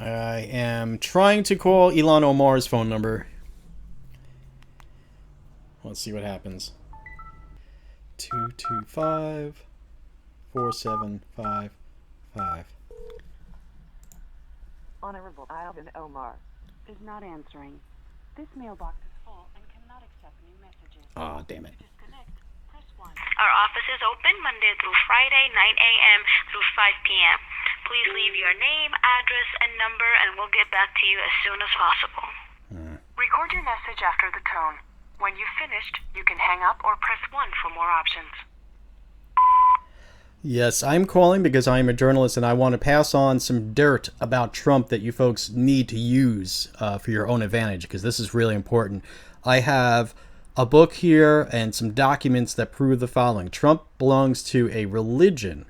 I am trying to call Elon Omar's phone number. Let's see what happens. 225-4755. Honorable Omar is not answering. This mailbox is full and cannot accept new messages. Ah, damn it. To disconnect, press 1. Our office is open Monday through Friday, 9 a.m. through 5 p.m. Please leave your name, address, and number, and we'll get back to you as soon as possible. Record your message after the tone. When you've finished, you can hang up or press 1 for more options. Yes, I'm calling because I am a journalist and I want to pass on some dirt about Trump that you folks need to use for your own advantage, because this is really important. I have a book here and some documents that prove the following. Trump belongs to a religion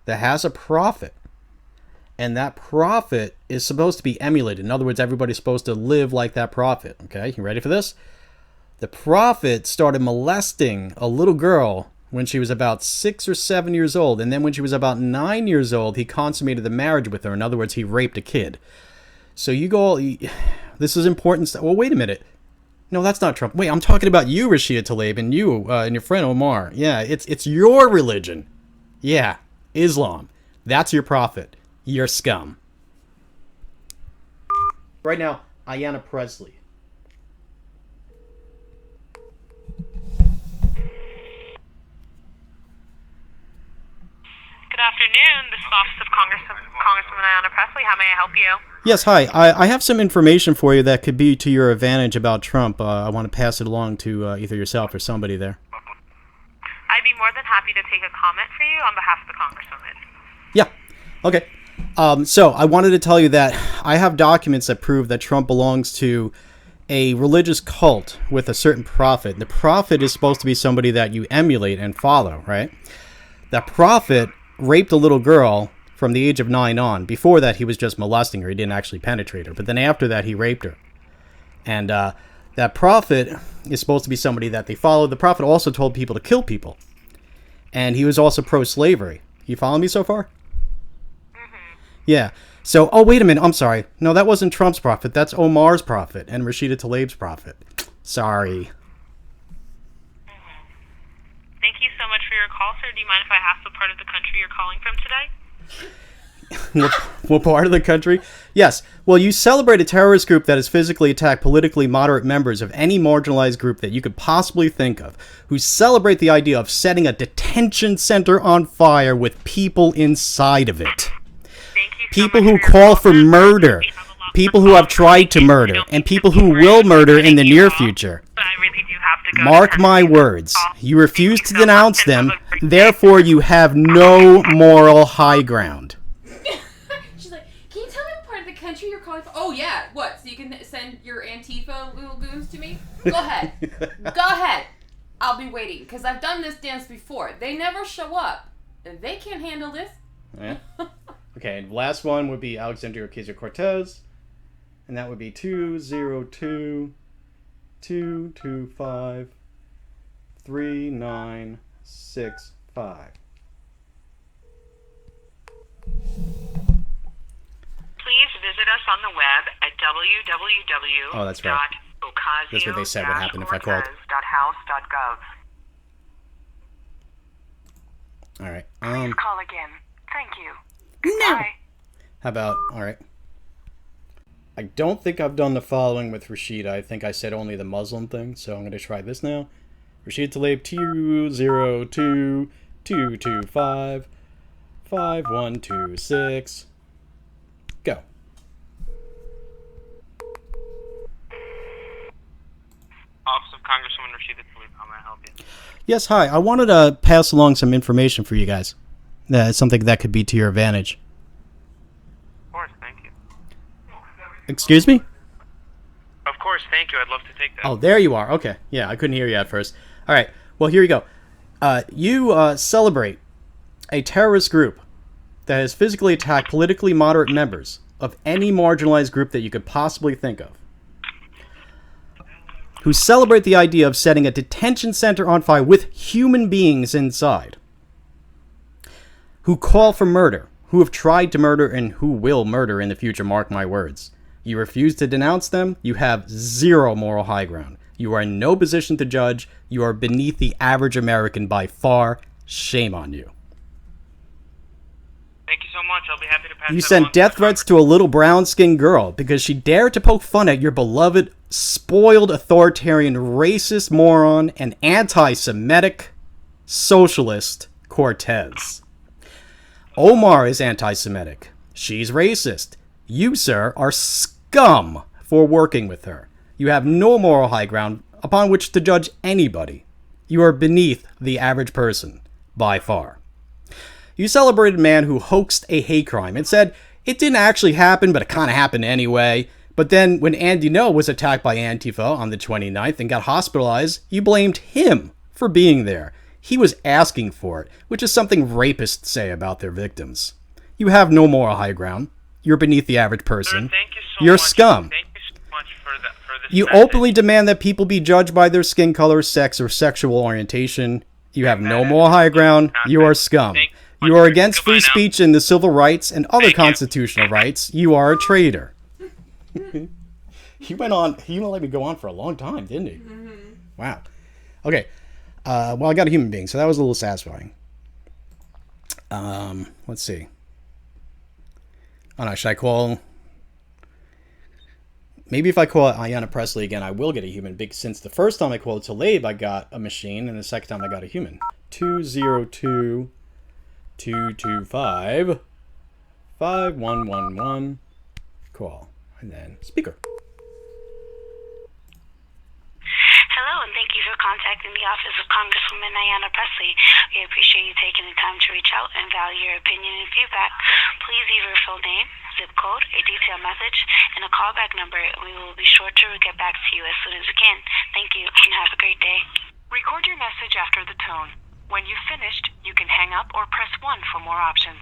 that has a prophet, and that prophet is supposed to be emulated. In other words, everybody's supposed to live like that prophet. Okay, you ready for this? The prophet started molesting a little girl when she was about 6 or 7 years old. And then when she was about 9 years old, he consummated the marriage with her. In other words, he raped a kid. So you go, this is important. Well, wait a minute. No, that's not Trump. Wait, I'm talking about you, Rashida Tlaib, and you and your friend Omar. Yeah, it's your religion. Yeah, Islam. That's your prophet. You're scum. Right now, Ayanna Presley. Good afternoon. This is Office of Congresswoman Ayanna Presley. How may I help you? Yes, hi. I have some information for you that could be to your advantage about Trump. I want to pass it along to either yourself or somebody there. I'd be more than happy to take a comment for you on behalf of the Congresswoman. Yeah. Okay. So I wanted to tell you that I have documents that prove that Trump belongs to a religious cult with a certain prophet. The prophet is supposed to be somebody that you emulate and follow, right? That prophet raped a little girl from the age of 9 on. Before that, he was just molesting her. He didn't actually penetrate her. But then after that, he raped her. And that prophet is supposed to be somebody that they follow. The prophet also told people to kill people. And he was also pro-slavery. You follow me so far? Mm-hmm. Yeah. So, oh, wait a minute. I'm sorry. No, that wasn't Trump's prophet. That's Omar's prophet and Rashida Tlaib's prophet. Sorry. Thank you so much for your call, sir. Do you mind if I ask what part of the country you're calling from today? What part of the country? Yes. Well, you celebrate a terrorist group that has physically attacked politically moderate members of any marginalized group that you could possibly think of, who celebrate the idea of setting a detention center on fire with people inside of it. Thank you so People much who for your call call, for sir. murder. We have a lot People more who have calls. tried to We murder. don't And think people it's who appropriate will to murder in take the you near off, future. But I really do have to go. Mark my words. You refuse to denounce them, therefore you have no moral high ground. She's like, can you tell me what part of the country you're calling from? Oh, yeah. What? So you can send your Antifa little goons to me? Go ahead. Go ahead. I'll be waiting, because I've done this dance before. They never show up. They can't handle this. Yeah. Okay, and last one would be Alexandria Cortez, and that would be 202-225-3965. Please visit us on the web at www.ocasio-cortez.house.gov. Oh, that's right. That's what they said would happen if I called. All right. Please call again. Thank you. No. Goodbye. How about, all right. I don't think I've done the following with Rashida. I think I said only the Muslim thing, so I'm going to try this now. Rashida Tlaib, 202-225-5126. Go. Office of Congresswoman Rashida Tlaib, how may I help you? Yes, hi. I wanted to pass along some information for you guys. Something that could be to your advantage. Of course, thank you. Excuse me? Of course, thank you. I'd love to take that. Oh, there you are. Okay. Yeah, I couldn't hear you at first. All right. Well, here you go. You celebrate a terrorist group that has physically attacked politically moderate members of any marginalized group that you could possibly think of, who celebrate the idea of setting a detention center on fire with human beings inside, who call for murder, who have tried to murder and who will murder in the future, mark my words. You refuse to denounce them, you have zero moral high ground. You are in no position to judge, you are beneath the average American by far. Shame on you. Thank you so much. I'll be happy to pass You that sent along death to threats to a little brown-skinned girl because she dared to poke fun at your beloved, spoiled, authoritarian, racist moron and anti-Semitic socialist Cortez. Omar is anti-Semitic. She's racist. You, sir, are scum for working with her. You have no moral high ground upon which to judge anybody. You are beneath the average person, by far. You celebrated a man who hoaxed a hate crime and said, it didn't actually happen, but it kind of happened anyway. But then when Andy No was attacked by Antifa on the 29th and got hospitalized, you blamed him for being there. He was asking for it, which is something rapists say about their victims. You have no moral high ground. You're beneath the average person. Sir, thank you so You're much. scum. Thank you so much for this You message. openly demand that people be judged by their skin color, sex, or sexual orientation. You have no moral high ground. You are scum. You are against free speech and the civil rights and other constitutional rights. You are a traitor. He let me go on for a long time, didn't he? Wow. Okay. Well, I got a human being, so that was a little satisfying. Let's see. I don't know, should I call... Maybe if I call Ayanna Presley again, I will get a human, because since the first time I called Tlaib, I got a machine, and the second time I got a human. 202-225-5111. Call. And then speaker. Hello, and thank you for contacting the office of Congresswoman Ayanna Presley. We appreciate you taking the time to reach out and value your opinion and feedback. Please leave your full name, zip code, a detailed message, and a callback number, and we will be sure to get back to you as soon as we can. Thank you, and have a great day. Record your message after the tone. When you've finished, you can hang up or press 1 for more options.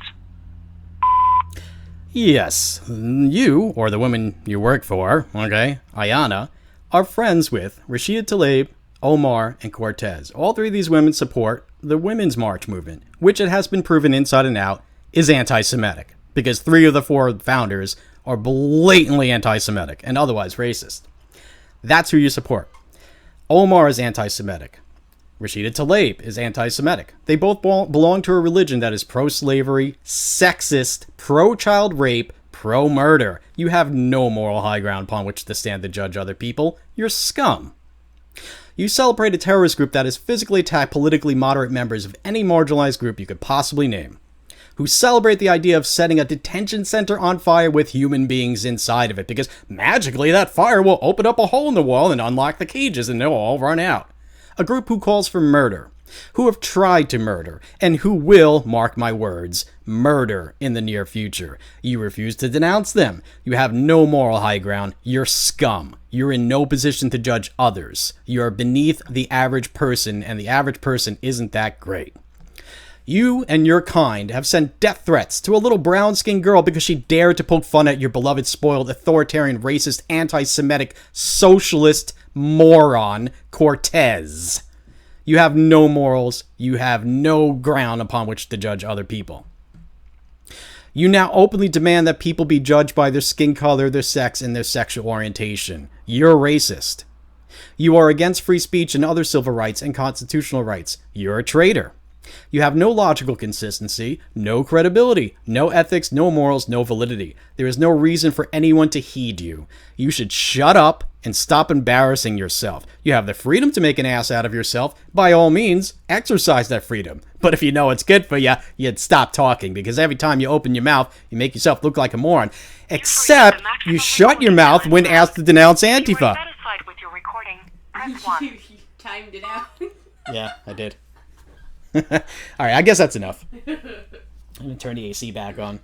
Yes, you, or the woman you work for, okay, Ayana, are friends with Rashida Tlaib, Omar, and Cortez. All three of these women support the Women's March movement, which it has been proven inside and out is anti-Semitic, because 3 of the 4 founders are blatantly anti-Semitic and otherwise racist. That's who you support. Omar is anti-Semitic. Rashida Tlaib is anti-Semitic. They both belong to a religion that is pro-slavery, sexist, pro-child rape, pro-murder. You have no moral high ground upon which to stand to judge other people. You're scum. You celebrate a terrorist group that has physically attacked politically moderate members of any marginalized group you could possibly name, who celebrate the idea of setting a detention center on fire with human beings inside of it, because magically that fire will open up a hole in the wall and unlock the cages and they'll all run out. A group who calls for murder, who have tried to murder, and who will, mark my words, murder in the near future. You refuse to denounce them. You have no moral high ground. You're scum. You're in no position to judge others. You're beneath the average person, and the average person isn't that great. You and your kind have sent death threats to a little brown-skinned girl because she dared to poke fun at your beloved, spoiled, authoritarian, racist, anti-Semitic, socialist moron, Cortez. You have no morals. You have no ground upon which to judge other people. You now openly demand that people be judged by their skin color, their sex, and their sexual orientation. You're racist. You are against free speech and other civil rights and constitutional rights. You're a traitor. You have no logical consistency, no credibility, no ethics, no morals, no validity. There is no reason for anyone to heed you. You should shut up and stop embarrassing yourself. You have the freedom to make an ass out of yourself. By all means, exercise that freedom. But if you know it's good for you, you'd stop talking, because every time you open your mouth, you make yourself look like a moron. Except you shut your mouth when asked to denounce Antifa. If you are satisfied with your recording, press 1. You timed it out. Yeah, I did. All right, I guess that's enough. I'm going to turn the AC back on.